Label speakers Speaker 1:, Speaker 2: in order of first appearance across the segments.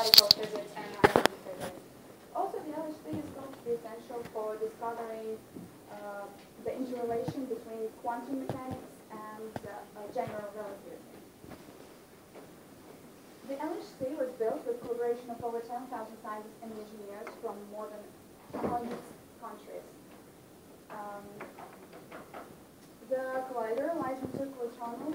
Speaker 1: particle physics and hydrogen physics. Also, the LHC is going to be essential for discovering the interrelation between quantum mechanics and general relativity. The LHC was built with collaboration of over 10,000 scientists and engineers from more than 100 countries. The collider lies in a circular tunnel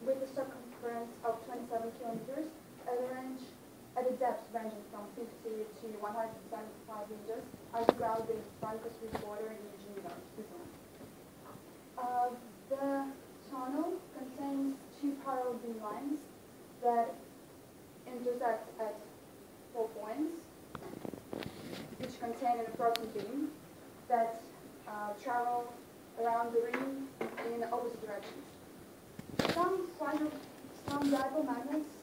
Speaker 1: with a circumference of 27 kilometers at a depth ranging from 50 to 175 meters underground in Frankfurt water in Geneva, Switzerland. The tunnel contains two parallel beam lines that intersect at 4 points, which contain an approximate beam that travel around the ring in opposite directions. Some dipole magnets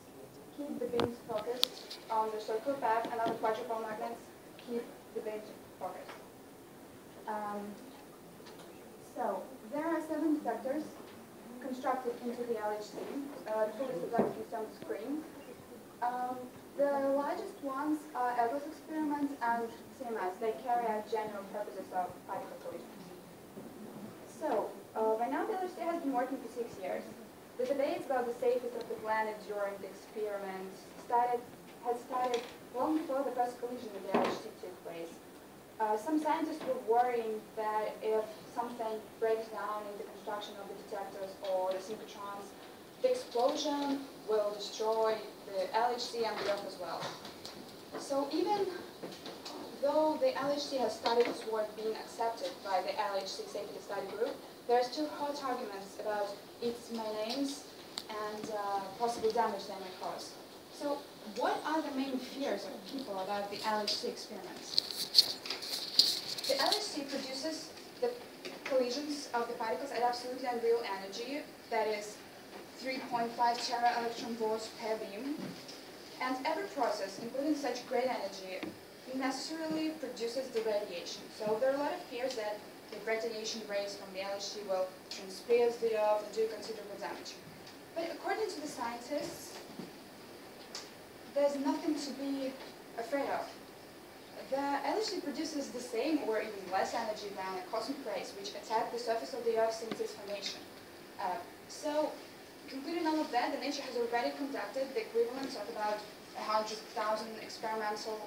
Speaker 1: keep the beams focused on the circular path, and other quadrupole magnets keep the beams focused. So there are 7 detectors constructed into the LHC. The full list of them is on the screen. The largest ones are Eggles's experiments and CMS. They carry out general purposes of particle collisions. So, right now the LHC has been working for 6 years. The debates about the safety of the planet during the experiment had started long before the first collision of the LHC took place. Some scientists were worrying that if something breaks down in the construction of the detectors or the synchrotrons, the explosion will destroy the LHC and the Earth as well. So even though the LHC has started its work being accepted by the LHC Safety Study Group, there are still hot arguments about its aims and possible damage they may cause. So what are the main fears of people about the LHC experiments? The LHC produces the collisions of the particles at absolutely unreal energy, that is 3.5 tera electron volts per beam, and every process, including such great energy, necessarily produces the radiation. So there are a lot of fears that the radiation rays from the LHC will transpierce the Earth and do considerable damage. But according to the scientists, there's nothing to be afraid of. The LHC produces the same or even less energy than the cosmic rays, which attack the surface of the Earth since its formation. So, concluding all of that, the nature has already conducted the equivalent of about 100,000 experimental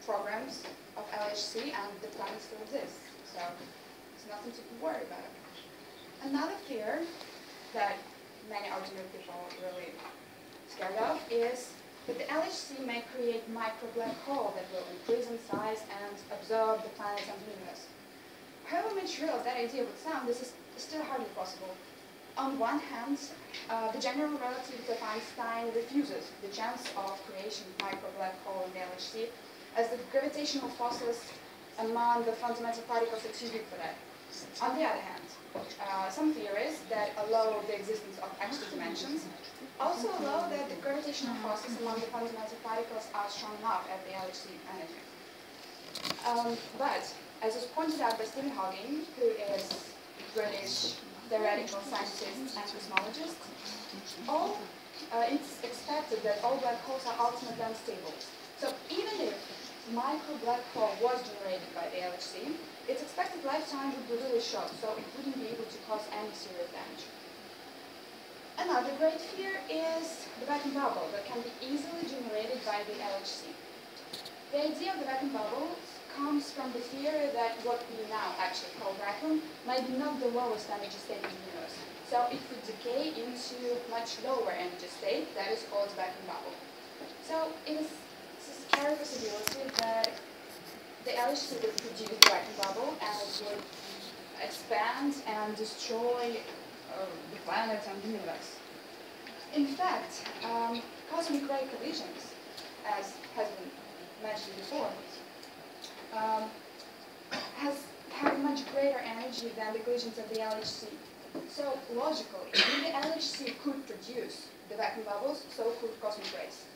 Speaker 1: programs of LHC, and the planet still exists. So, it's nothing to be worried about. Another fear that many ordinary people are really scared of is that the LHC may create micro-black hole that will increase in size and absorb the planets and the universe. However much real that idea would sound, this is still hardly possible. On one hand, the general relativity of Einstein refuses the chance of creation of micro-black hole in the LHC, as the gravitational forces among the fundamental particles are too big for that. On the other hand, some theories that allow the existence of extra dimensions also allow that the gravitational forces among the fundamental particles are strong enough at the LHC energy. But, as was pointed out by Stephen Hawking, who is British theoretical scientist and cosmologist, it's expected that all black holes are ultimately unstable. So even if micro-black hole was generated by the LHC, its expected lifetime would be really short, so it wouldn't be able to cause any serious damage. Another great fear is the vacuum bubble that can be easily generated by the LHC. The idea of the vacuum bubble comes from the theory that what we now actually call vacuum might be not the lowest energy state in the universe. So it could decay into much lower energy state that is called vacuum bubble. So it is a scary possibility that the LHC would produce the vacuum bubble and it would expand and destroy the planet and the universe. In fact, cosmic ray collisions, as has been mentioned before, have much greater energy than the collisions of the LHC. So logically, if the LHC could produce the vacuum bubbles, so could cosmic rays.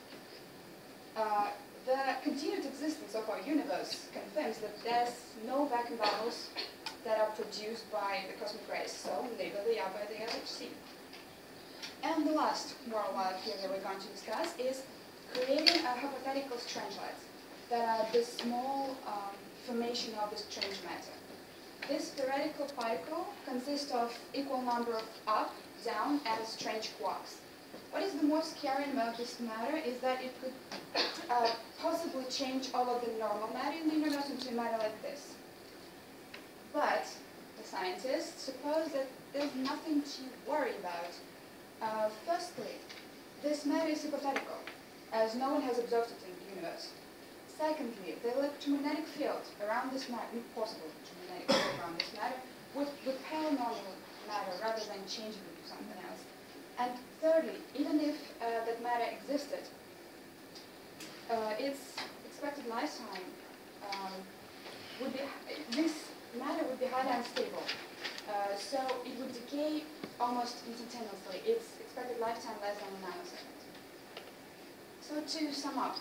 Speaker 1: The continued existence of our universe confirms that there's no vacuum bubbles that are produced by the cosmic rays, so neither they are by the LHC. And the last worldwide theory we're going to discuss is creating a hypothetical strangelets that are the small formation of the strange matter. This theoretical particle consists of equal number of up, down, and strange quarks. What is the most scary about this matter is that it could possibly change all of the normal matter in the universe into a matter like this. But the scientists suppose that there's nothing to worry about. Firstly, this matter is hypothetical, as no one has observed it in the universe. Secondly, the electromagnetic field around this matter, possible electromagnetic field around this matter, would repel normal matter rather than changing it to something else. And thirdly, even if that matter existed, its expected lifetime would be, this matter would be highly unstable. So it would decay almost instantaneously. Its expected lifetime less than a nanosecond. So to sum up,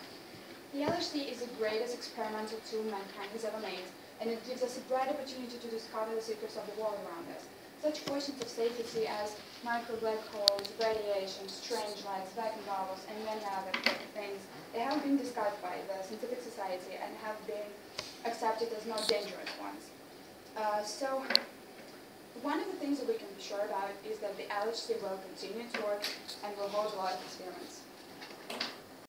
Speaker 1: the LHC is the greatest experimental tool mankind has ever made, and it gives us a bright opportunity to discover the secrets of the world around us. Such questions of safety as micro-black holes, radiation, strange lights, vacuum bubbles, and many other things, they have been discussed by the scientific society and have been accepted as not dangerous ones. So one of the things that we can be sure about is that the LHC will continue to work and will hold a lot of experiments.